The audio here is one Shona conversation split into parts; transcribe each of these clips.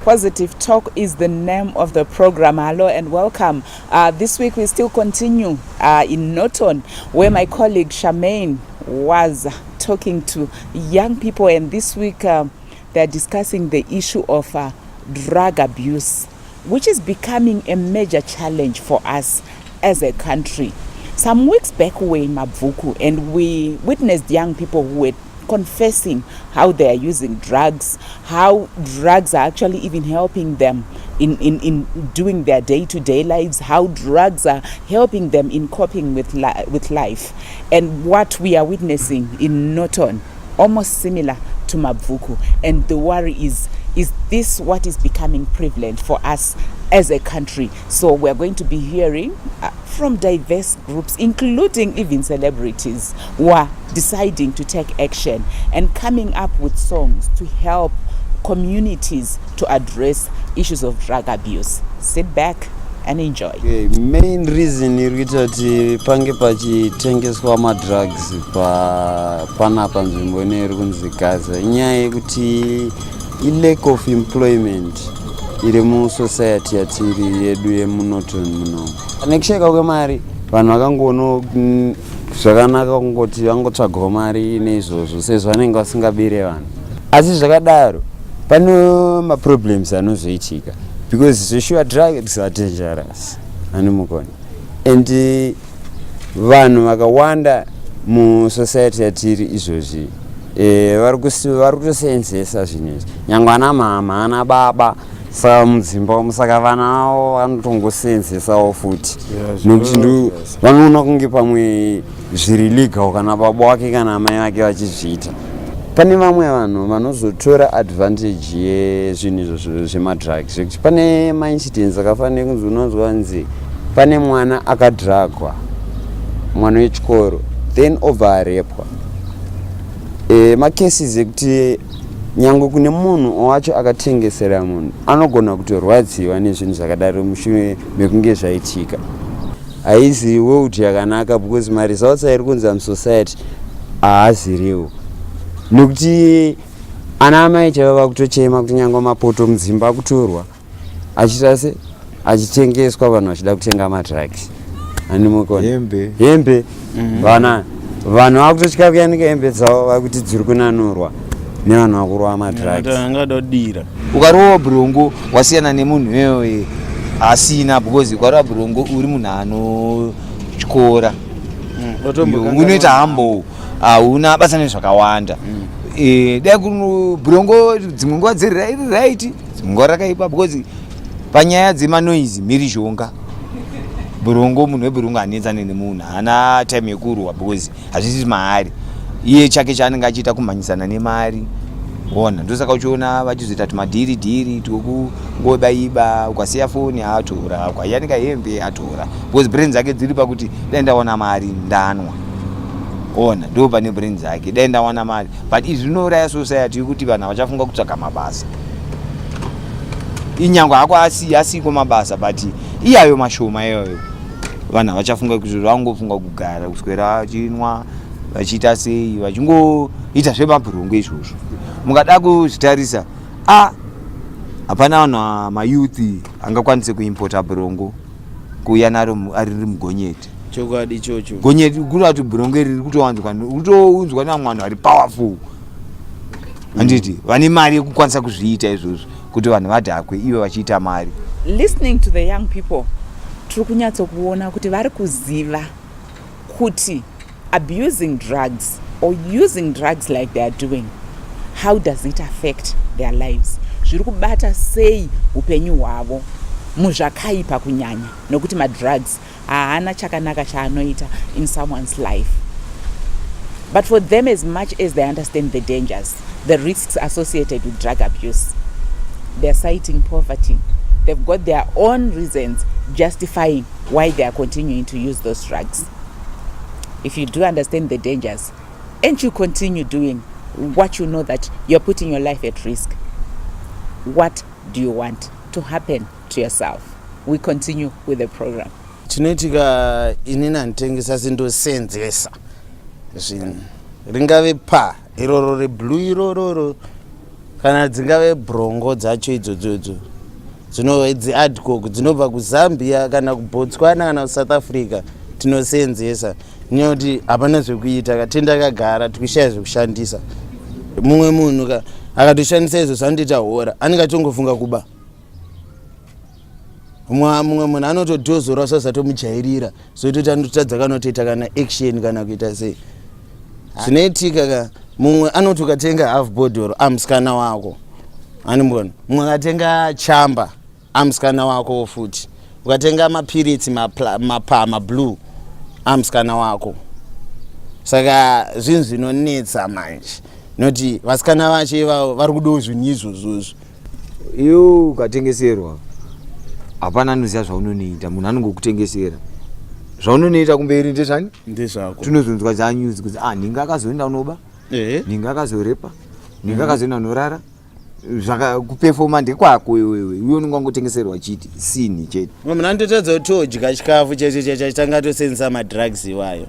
Positve Talk is the name of the program. Hello and welcome. This week we still continue in Norton, where my colleague Charmaine was talking to young people, and this week they're discussing the issue of drug abuse, which is becoming a major challenge for us as a country. Some weeks back we were in Mavuku and we witnessed young people who were confessing how they are using drugs, how drugs are actually even helping them in doing their day-to-day lives, how drugs are helping them in coping with life. And what we are witnessing in Norton, almost similar to Mavuku. And the worry is this what is becoming prevalent for us as a country? So we're going to be hearing from diverse groups, including even celebrities, who are deciding to take action and coming up with songs to help communities to address issues of drug abuse. Sit back and enjoy. Okay, main reason irikuita kuti pange pachitengeswa madrugs panapa nzvimbo iri kunzi Gaza inyaya yekuti lack of employment iri musociety yatiri yedu yemunorton muno. Nekushayika kwemari vanhu vakangoona zvakanaka kungoti vangotsvagawo mari neizvozvo sezvo vanenge vasingabire vanhu. Asi zvakadaro pane maproblems anozoitika because sure drugs are dangerous animukoni, and vanhu vakawanda musociety yatiri izvozvi vari kutosenzesa zvinhu izvi, nyangwe ana mama ana baba saka mudzimba umu, saka vana vavo vanotongosenzesawo futi nokuti vanoona kunge pamwe zviri legal kana baba wake kana mai vake vachizviita. Pane vamwe vanhu vanozotora advantage yezvinhu izvozvo zvemadrugs, zvekuti pane maincidents akafanira kunzi unonzwa nzi pane mwana akadhiragwa, mwana wechikoro, then overrapwa. Macases ekuti nyangwe kune munhu wacho akatengesera munhu anogona kutorwadziwa nezvinhu zvakadaro mushure mekunge zvaitika. Haizi weuti yakanaka because maresults iri kunza musociety haaziriwo, nokuti ana amai chaiva kutochema kuti nyangwe mapoto mudzimba akutorwa achiita se achitengeswa, vanhu vachida kutenga madrugs. Animukoni hembe vanhu vakutotya kuyanika hembe dzavo vakuti dziri kunanurwa nevanhu vakurwa madrugs. Angadodira ukarova burongo wasiyana nemunhu wewe asina, because ukarova burongo uri munhu anotyora, unoita hambo, hauna basa nezvakawanda. Dai burongo dzimwe nguva dziri right, dzimwe nguva rakaipa, because panyaya dzemanoizi mhirizhonga burongo, munhu weburongo hanetsane nemunhu, haana time yekurwa because hazvisi mahari. Iye chake chaanenge achiita kumhanyisana nemari. Ona ndosaka uchiona vachizoita tumadhiri tukungobaiba, ukasiya foni atora, ukayanika hembe atora, because brain dzake dziri pakuti dai ndawana mari ndanwa. Ona ndo pane brain dzake, dai ndawana mari. But izvi zvinouraya society yekuti vanhu vachafunga kutsvaka mabasa. Inyangwe hako asiko mabasa, but iyayo mashoma iyoyo vanhu vachafunga kuti vangofunga kugara kuswera vachinwa vachiita sei, vachingoita zvemabhurongo izvozvo. Mukada kuzvitarisa hapana vanhu mayouth angakwanise kuimpota burongo kuuya naro ari mugonyeti. Chokwadi ichocho gonyeti kuri kuti burongo iri kutounzwa nevamwe vanhu vari powerful, handiti vane mari yekukwanisa kuzviita izvozvo kuti vanhu vadhakwe ivo vachiita mari. Listening to the young people, tiri kunyatsokuona kuti vari kuziva kuti abusing drugs or using drugs like they are doing, how does it affect their lives? Zviri kubata sei upenyu hwavo muzvakaipa kunyanya, nokuti madrugs haana chakanaka chaanoita in someone's life. But for them, as much as they understand the dangers, the risks associated with drug abuse, they're citing poverty. They've got their own reasons justifying why they are continuing to use those drugs. If you do understand the dangers and you continue doing what you know that you're putting your life at risk, what do you want to happen to yourself? We continue with the program. Chinoitika inini handitengesa sindosenzesa zvinhu ringave iroro reblue irororo kana dzingave brongo dzacho idzodzo dzinodzi adcock dzinobva kuZambia kana kuBotswana kana kuSouth Africa tinosenzesa nekuti hapana zvekuita katenda kagara tikishaya zvekushandisa. Mumwe munhu akatoshandisa izvo zvandoita hora anenge atongofunga kuba. Mumwe munhu anotodhozora usazatomujairira zvoitoti anototadza kanotoita kana action kana kuita sei. Zvinoitika mumwe anoti ukatenga half bottle amusikana wako animbona, mumwe akatenga chamba amusikana wako futi, ukatenga mapiritsi mablue amusikana wako. Saka zvinhu zvinonetsa manje noti vasikana vacho ivavo vari kudawo zvinhu izvozvozvo. Iwo ukatengeserwa hapana anoziva zvaunonoita, munhu anongokutengesera zvaunonoita kumberi ndezvani ndezvako. Tinozonzwa dzanyuzi kuti ninga akazoenda unoba, ninga akazorepa, ninga akazoenda unorara, zvakakupefoma ndekwako iwewe. Iwe unonga wangotengeserwa chiti sini chete. Munhu anototadza kutodya chikafu checho tangatosenzesa madrugs iwayo.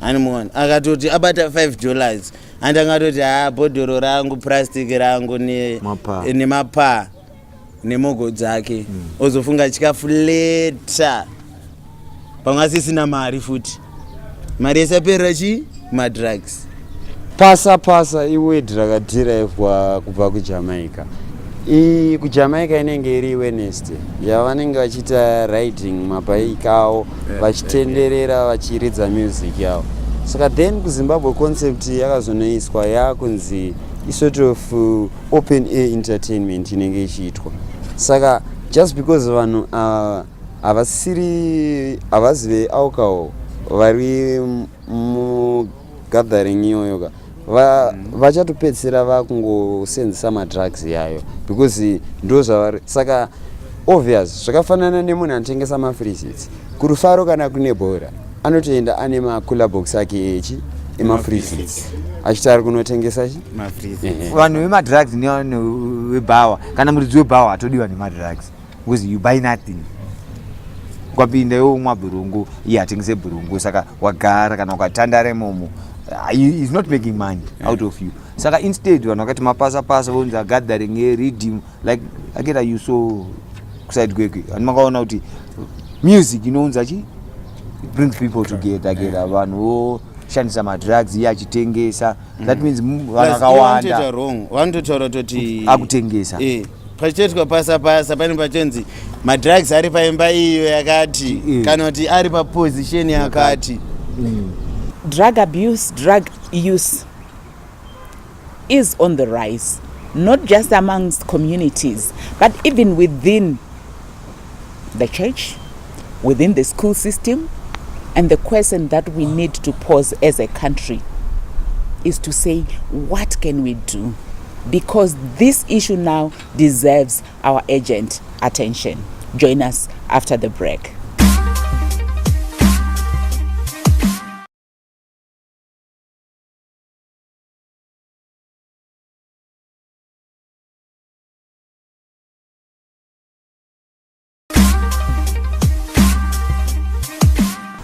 Animona akatoti abata $5 andi angatoti bhodhoro rangu plastic rangu nemapa nemogo dzake ozofunga chikafu leta pamwe asisina mari futi. Mari yasapera madrugs. Pasa iwe drug kubva kuJamaica. kuJamaica inenge iri Wednesday yavanenge vachiita riding mabike avo vachitenderera vachiridza music yavo. Saka then kuZimbabwe concept yakazonoiswa yakunzi sort of open air entertainment inenge ichiitwa. Saka just because vanhu avazive alcohol vari mugathering iyoyo vachatopedzisira vakungosenzesa madrugs yayo because ndo zvavari. Saka obvious zvakafanana nemunhu anotengesa mafreezes kurufaro kana kune bhora anotoenda ane macooler box ake emafreezes achiti ari kunotengesa vanhu vemadrugs nevanhu vebhawa. Kana muridzi webhawa atodiwa nemadrugs because you buy nothing. Ukapinda iwe umwa bhurungu iye atengese bhurungu, saka wagara kana ukatandara imomo he's not making money out of you. Saka instead vanhu vakati mapasa vonza gathering redeem like aketa you so kuside kwekwe vanhu makaona kuti music inounza chi it brings people together vanhu shandisa madrugs iye achitengesa that means vanhu vakawanda vandotaura toti akutengesa pachitetswa pasa pane pachonzi madrugs ari paimba iyo yakati kana kuti ari paposition yakati. Drug abuse, drug use is on the rise, not just amongst communities, but even within the church, within the school system. And the question that we need to pose as a country is to say, what can we do? Because this issue now deserves our urgent attention. Join us after the break.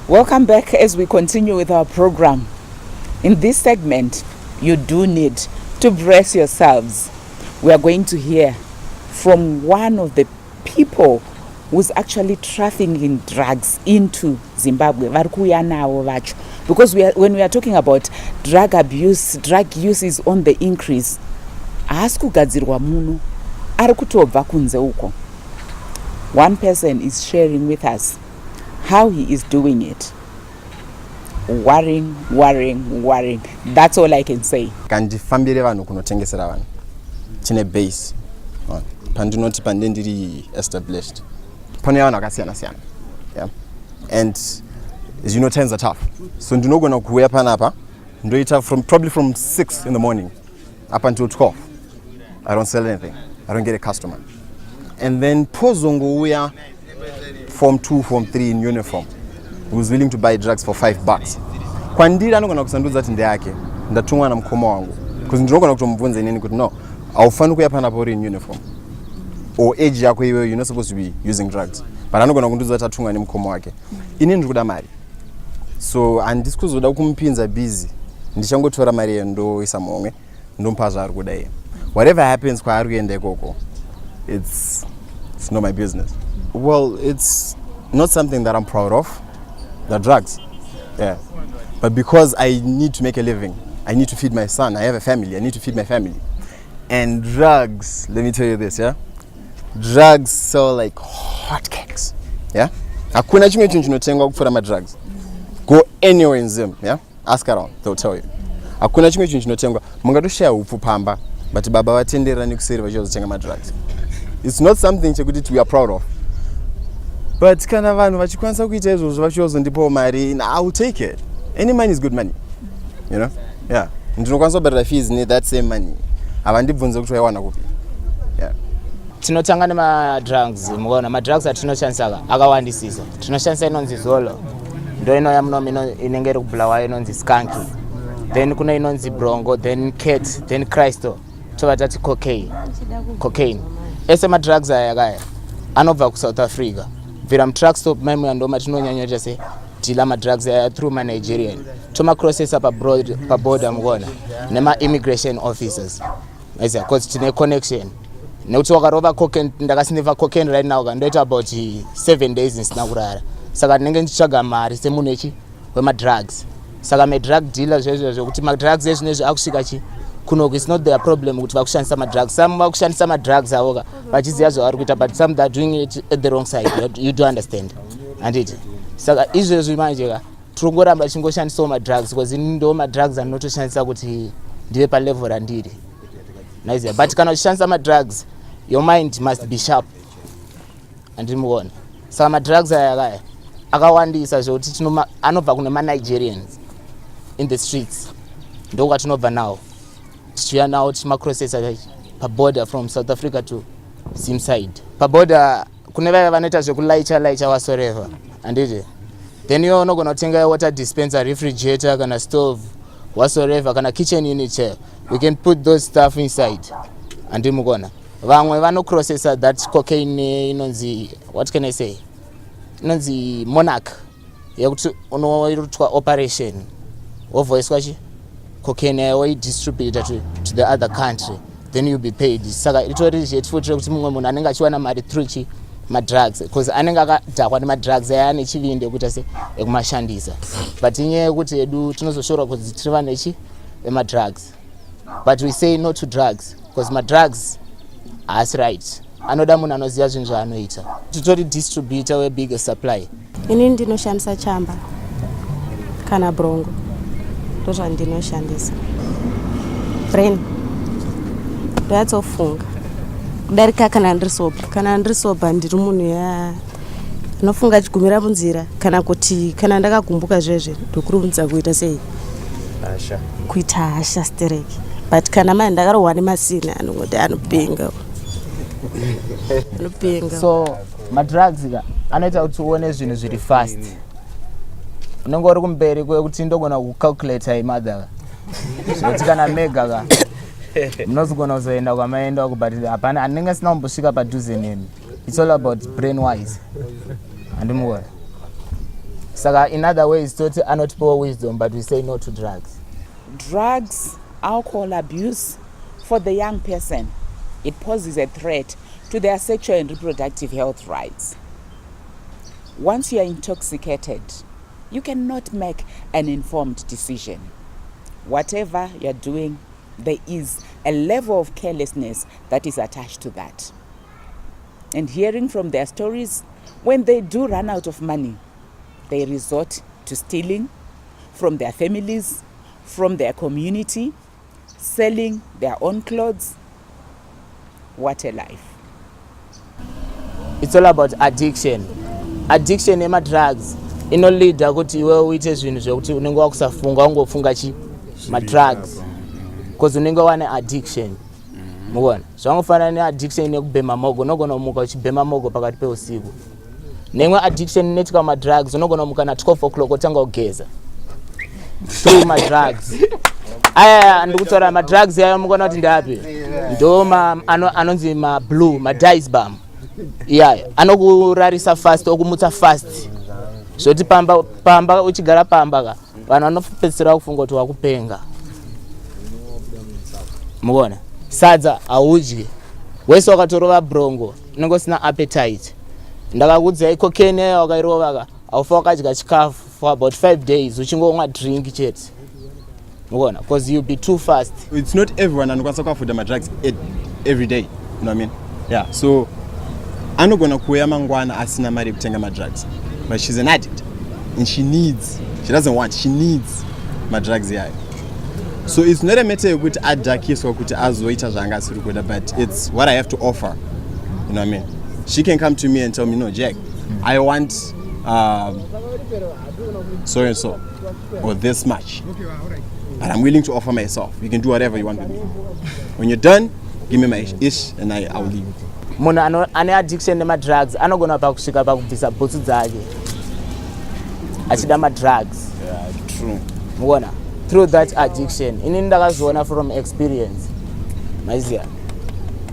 Welcome back as we continue with our program. In this segment, you do need to brace yourselves. We are going to hear from one of the people who's actually trafficking drugs into Zimbabwe. Because when we are talking about drug abuse, drug use is on the increase. One person is sharing with us how he is doing it. Worrying. That's all I can say. Kandifambire vanhu kunotengesera vanhu tine base pandinoti pandendiri established pane vanhu vakasiyana. Yeah. And as you know, times are tough, so ndinogona kuuya panapa ndoita probably from 6 in the morning up until 12. I don't sell anything, I don't get a customer. And then pozongouya form 2 form 3 in uniform who's willing to buy drugs for $5. Kwandiri anogona kusandudza kuti ndeyake ndatumwa na mukoma wangu because ndinogona kutomubvunza inini kuti no, aufani kuya panapa uri in uniform or age yako iwe you're not supposed to be using drugs, but anogona kundudza kuti atumwa nemukoma wake. Inini ndikuda mari, so handisi kuzoda kumupinza busy, ndichangotora mari iyo ndoisa momwe ndomupa zvaari kuda iye. whatever happens kwa aruyende koko, it's not my business. Well, it's not something that I'm proud of, the drugs, yeah. But because I need to make a living, I need to feed my son, I have a family, I need to feed my family. And drugs, let me tell you this, yeah? Drugs sell like hotcakes, yeah? Hakuna chimwe chinhu chinotengwa kupfuura madrugs. Go anywhere in Zim, yeah? Ask around, they'll tell you. Hakuna chimwe chinhu chinotengwa, mungatoshaya upfu pamba, but baba vatendera nekuseri vachizotenga madrugs. It's not something chekuti we are proud of. But kana vanhu vachikwanisa kuita izvozvo vachizondipawo mari, I will take it. Any money is good money, you know? Yeah. Ndinokwanisa kubhadhara fees need that same money. Havandibvunze kuti waiwana kupi. Yeah. Tinotanga nema-drugs, mukaona ma-drugs atinoshandisa akawandisisa. Tinoshandisa inonzi Zolo. Ndo ino yamunomi inenge iri kubulawa inonzi Skanky. Then kuna inonzi Brongo, then Cat, then Christo. Tova tati cocaine. Ese ma-drugs aya anobva kuSouth Africa. Vira mu-truck stop maimu yandoma tinonyanya se tila ma-drugs aya through ma-Nigerian. Toma processa pa border mukaona nema-immigration officers. Because tine connection. Nekuti wakarova cocaine, ndakasnifa cocaine right now kandoita about 7 days nisina kurara. Saka ndinenge ndichitsvaga mari semunhu wema-drugs. Saka me-drug dealer zvezvo kuti ma-drugs ezvinezvi akusvika kunoku, it's not their problem kuti vakushandisa ma-drugs. Some vakushandisa ma-drugs avoka vachiziva zvavari kuita, but some they are doing it at the wrong side. You do understand? Anditi. Saka izvezvi manje tirongoramba tichingoshandisawo ma-drugs because ndo ma-drugs anotoshandisa kuti ndive pa-level randiri. Nice. But kana uchishandisa ma-drugs, your mind must be sharp. Andimuona. Saka ma-drugs aya akawandisa zvokuti anobva kune ma-Nigerians in the streets. Ndo kwatinobva nawo. Tichiuya nawo tichimacrossesa paborder from South Africa to Simside. Paborder kune vaya vanoita zvekulaicha whatsoever. Anditi. Then you unogona kutenga water dispenser, refrigerator kana stove whatsoever kana kitchen unit chair. We can put those stuff inside. Andimugona. Vamwe vanocrossesa that cocaine inonzi, what can I say? Inonzi Monarch. Yakuti unoitwa operation. Voice cocaine we distribute to the other country. Then you'll be paid. Saka itori jetfutre kuti mumwe munhu anenge achiwana mari through ma-drugs. Because anenge akadhakwa nema-drugs aya ane chivindi ekuti ase ekumashandisa. But inyaya yekuti edu tinozoshora kuti tiri vanhu vema-drugs. But we say no to drugs because ma-drugs as right. Anoda munhu anoziva zvinhu zvaanoita. Titori distributor we-bigger supply. Ini ndinoshandisa chamba kana Brongo. Ndozvandinoshandisa. Brain. Ndoyatsofunga. Kudarika kana ndiri soba ndiri munhu anofunga achigumira munzira kana kuti kana ndakagumbuka zvezve ndokurumidza kuita sei? Hasha. Kuita hasha stereki. But kana mai ndakarohwa nemasina anongoti anopenga. So ma-drugs anoita kuti uone zvinhu zviri fast. Unenge uri kumberi kwekuti ndogona kucalculate imadha. Zvoti kana mega munozogona kuzoenda kwamaenda uko, but hapana anenge sina kumbosvika padhuze nemi. It's all about brain wise. Andimuona. Saka in other ways toti anotipawo wisdom, but we say no to drugs. Drugs, alcohol abuse for the young person, it poses a threat to their sexual and reproductive health rights. Once you are intoxicated, you cannot make an informed decision. Whatever you're doing, there is a level of carelessness that is attached to that. And hearing from their stories, when they do run out of money, they resort to stealing from their families, from their community, selling their own clothes. What a life. It's all about addiction. Addiction ema-drugs inolida kuti iwe uite zvinhu zvekuti unenge wakusafunga ungofunga ma-drugs because unenge wane addiction. Muona zvangofanana ne-addiction nekubhema mogo. Unogona kumuka uchibhema mogo pakati peusiku. Nemwe addiction inoitika ma-drugs unogona kumuka na 12 o'clock otanga kugeza through ma-drugs. Aya ndikutaura ma-drugs aya mukona kuti ndapi? Ndo anonzi ma-blue, ma-dice balm. Iyaya anokurarisa fast, okumutsa fast. Zvoti pamba uchigara pamba vanhu vanopedzisira kufunga kuti wakupenga. Muona? sadza haudyi wese wakatorova brongo unenge usina appetite. Ndakakuudzai cocaine yayo wakairovaka haufa wakadya chikafu for about 5 days uchingomwa drink chete. Muona, because you'll be too fast. It's not everyone anokwanisa kuafford madrugs every day, you know what I mean? Yeah, so anogona kuuya mangwana asina mari yekutenga madrugs, but she's an addict and she needs madrugs yayo. So it's not a matter yekuti adhakiswa kuti azoita zvanga asiri kuda, but it's what I have to offer, you know what I mean? She can come to me and tell me, no, Jack, I want so and so or this much, but I'm willing to offer myself. You can do whatever you want with me. When you're done, give me my ish and I'll leave. Munhu ane addiction nemadrugs anogona pakusvika pakubvisa bhutsu dzake achida madrugs. Yeah, true. Muona, through that addiction ini ndakazviona from experience, maiziya.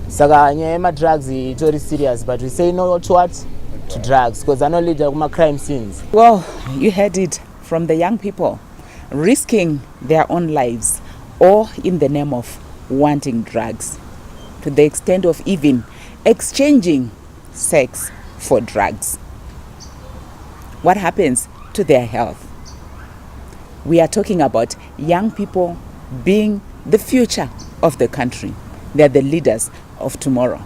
Saka nyaya yemadrugs itori serious, but we say no to what? To drugs, because anolead kuma crime scenes. Well, you heard it from the young people, risking their own lives or in the name of wanting drugs, to the extent of even exchanging sex for drugs. What happens to their health? We are talking about young people being the future of the country. They are the leaders of tomorrow.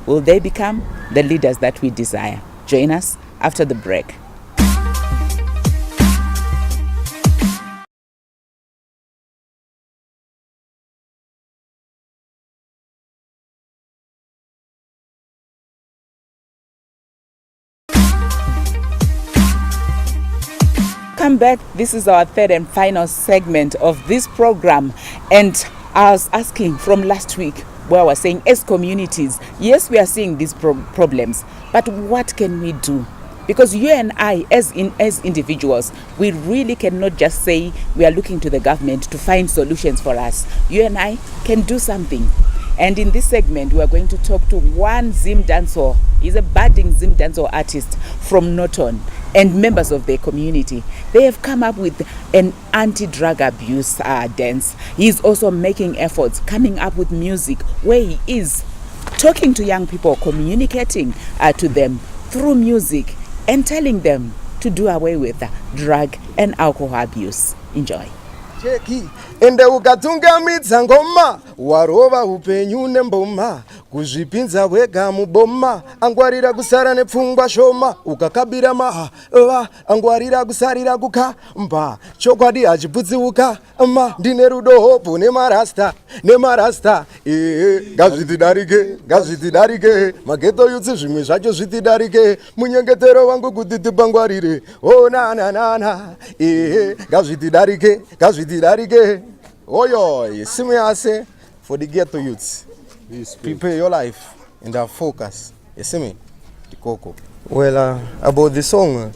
Will they become the leaders that we desire? Join us after the break. Welcome back. This is our third and final segment of this program, and I was asking from last week where I was saying, as communities, yes, we are seeing these problems, but what can we do? Because you and I, as individuals, we really cannot just say we are looking to the government to find solutions for us. You and I can do something. And in this segment, we are going to talk to one Zim dancer. He's a budding Zim dancer artist from Norton and members of their community. They have come up with an anti-drug abuse dance. He's also making efforts, coming up with music where he is talking to young people, communicating to them through music and telling them to do away with drug and alcohol abuse. Enjoy. Cheki ende ukatungamidza ngoma warova upenyu nemboma kuzvipinza wega muboma angwarira kusara nepfungwa shoma ukakabira maha angwarira kusarira kukamba chokwadi hachiputsiuka ndine rudo hopu nemarasta ngazvitidarike mageto yutsi zvimwe zvacho zvitidarike munyengetero wangu kuti tipangwarire nananana ngazvitidarike oyo simuyase for the ghetto youths. Prepare your life and our focus. You see me? Tikoko. Well, about the song,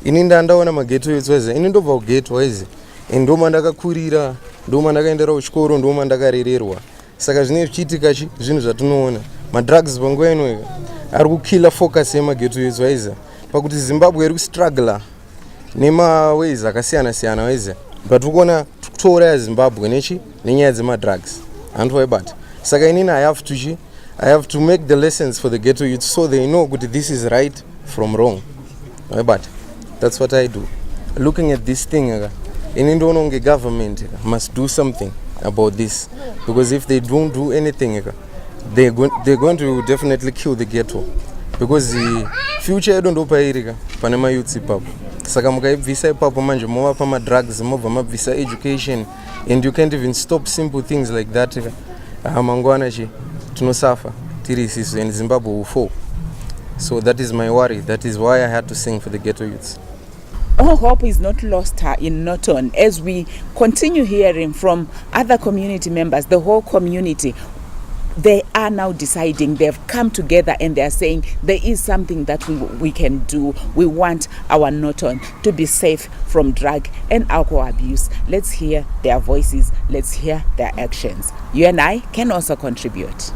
ininda ndaona mageto youths weze inindobva kugeto weze ndoma ndakakurira ndoma ndakaendera kuchikoro ndoma ndakarererwa saka zvine zvichiitika zvinhu zvatinoona madrugs panguva ino ari kukilla focus yemageto youths waiza pakuti Zimbabwe iri kustruggle nemaways akasiyana waiza but ukuona kutora yaZimbabwe nenyaya dzemadrugs handwaibata saka inini I have to make the lessons for the ghetto youth so they know that this is right from wrong. But that's what I do. Looking at this thing, in the government must do something about this, because if they don't do anything, they're going to definitely kill the ghetto, because the future don't operate panama youth ipapo. Saka mukaibvisa ipapo manje movapa madrugs, mobva mabvisa education, and you can't even stop simple things like that. Mangwana tunosafa tiri isisu and Zimbabwe will fall. So that is my worry. That is why I had to sing for the ghetto youths. All hope is not lost in Norton as we continue hearing from other community members, the whole community. They are now deciding, they've come together and they're saying there is something that we can do. We want our Norton to be safe from drug and alcohol abuse. Let's hear their voices, let's hear their actions. You and I can also contribute.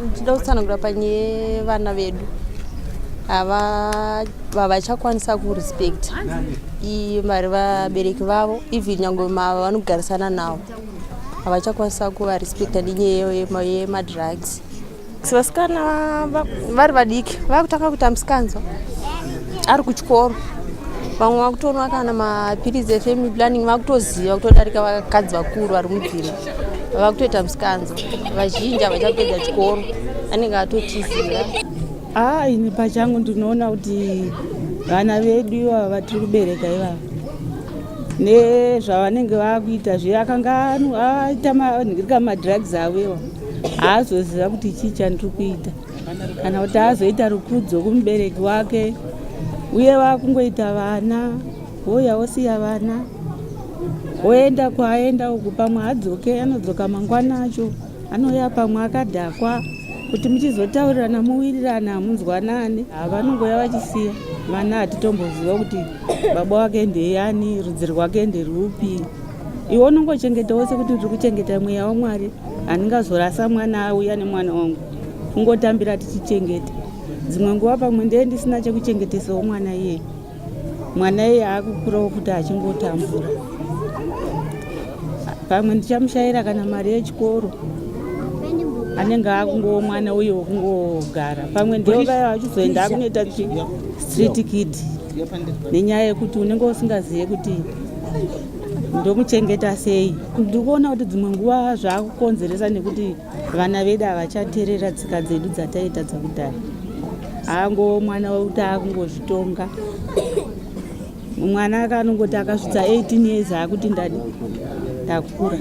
Vavachakwanisa kurespect mari vabereki vavo even nyange vanogarisana navo havachakwanisa kuva respected inyaya yemadrugs. Vasikana vari vadiki vakutanga kuita musikanzwa ari kuchikoro, vamwe vakutoonwa kana mapirizi efamily planning vakutoziva kutodarika vakadzi vakuru vari mudziro vakutoita musikanzwa. Vazhinji havachapedza chikoro anenge atotizira. Ini pachangu ndinoona kuti vana vedu ivava vatiri kubereka ivava nezvavanenge vakuita akanga aita manhirika madrugs avewa haazoziva kuti chii chandiri kuita, kana kuti azoita rukudzo kumubereki wake, uye vakungoita vana woya wosiya vana woenda kwaenda uku, pamwe adzoke anodzoka mangwana acho anoya pamwe akadhakwa, kuti muchizotaurirana muwirirana hamunzwanani, vanongoya vachisiya vana. Hatitomboziva kuti baba wake ndeyani, rudzi rwake nderupi. Iwe unongochengetawo sekuti ndiri kuchengeta mweya waMwari, handingazorasa mwana auya nemwana wangu kungotambira tichichengeta. Dzimwe nguva pamwe ndee ndisina chekuchengetesawo mwana iye, mwana iye akukurawo kuti achingotambura. Pamwe ndichamushayira kana mari yechikoro, anenge akungo mwana uye wokungogara. Pamwe ndiwo vaya vachizoenda akunoita street kid, nenyaya yekuti unenge usingazive kuti ndomuchengeta sei. Ndikuona kuti dzimwe nguva zvaakukonzeresa nekuti vana vedu havachateerera tsika dzedu dzataita dzakudhara. Ango mwana wekuti akungozvitonga. Mwana akanongoti akasvitsa 18 years akuti ndakura.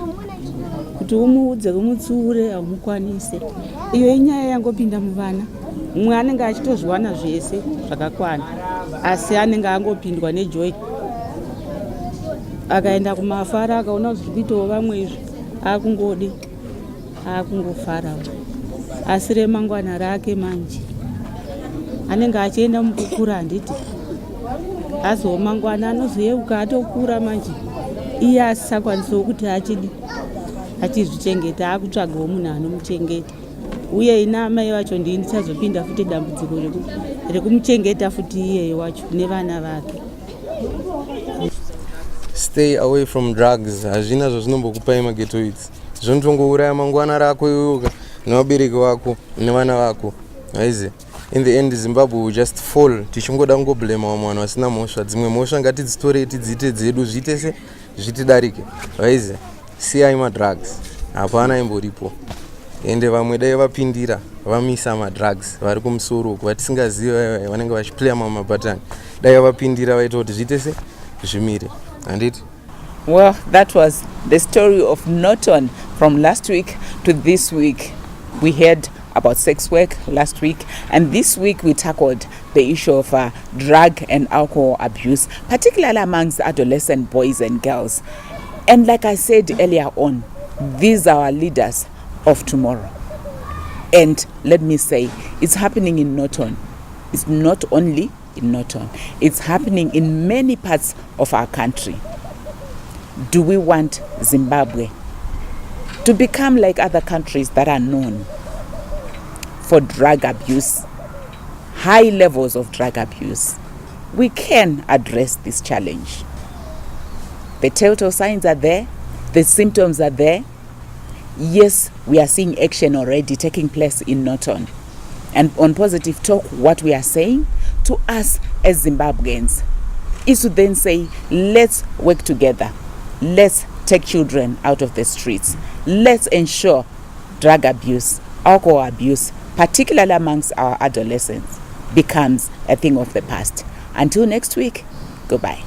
Kuti umuudze umutsiure hamukwanise. Iyo inyaya yangopinda muvana. Mumwe anenge achitozviwana zvese zvakakwana, asi anenge angopindwa nejoy. Akaenda kumafara akaona zviri kuitawo vamwe izvi akungofarawo. Asi remangwana rake manje anenge achienda mukukura, handiti azowo mangwana anozoyeuka atokura manje iye asisakwanisawo kuti achizvichengeta, akutsvagawo munhu anomuchengeta. Uye ina amai vacho ndii ndichazopinda futi dambudziko rekumuchengeta futi iyeye wacho nevana vake. Stay away from drugs. Hazvina zvazvinombokupai mageto idzi. Zvinotongouraya mangwana rako iwoka nevabereki vako nevana vako. Aizi, in the end Zimbabwe will just fall. Tichingoda kungoblema vamwana vasina mhosva. Dzimwe mhosva ngatidzitore tidziite dzedu zviite zvitidarike. Aizi, siyai madrugs. Hapana imboripo. Ende vamwe dai vapindira vamisa madrugs vari kumusoro uku vatisingaziva vanenge vachiplaya mamabhatani. Dai vapindira vaita kuti zviite zvimire. Handiti? Well, that was the story of Norton from last week to this week. We heard about sex work last week, and this week we tackled the issue of drug and alcohol abuse, particularly amongst adolescent boys and girls. And like I said earlier on, these are our leaders of tomorrow. And let me say, it's happening in Norton. It's not only in Norton. It's happening in many parts of our country. Do we want Zimbabwe to become like other countries that are known for drug abuse, high levels of drug abuse? We can address this challenge. The telltale signs are there. The symptoms are there. Yes, we are seeing action already taking place in Norton. And on Positve Talk, what we are saying to us as Zimbabweans is to then say, let's work together. Let's take children out of the streets. Let's ensure drug abuse, alcohol abuse, particularly amongst our adolescents, becomes a thing of the past. Until next week, goodbye.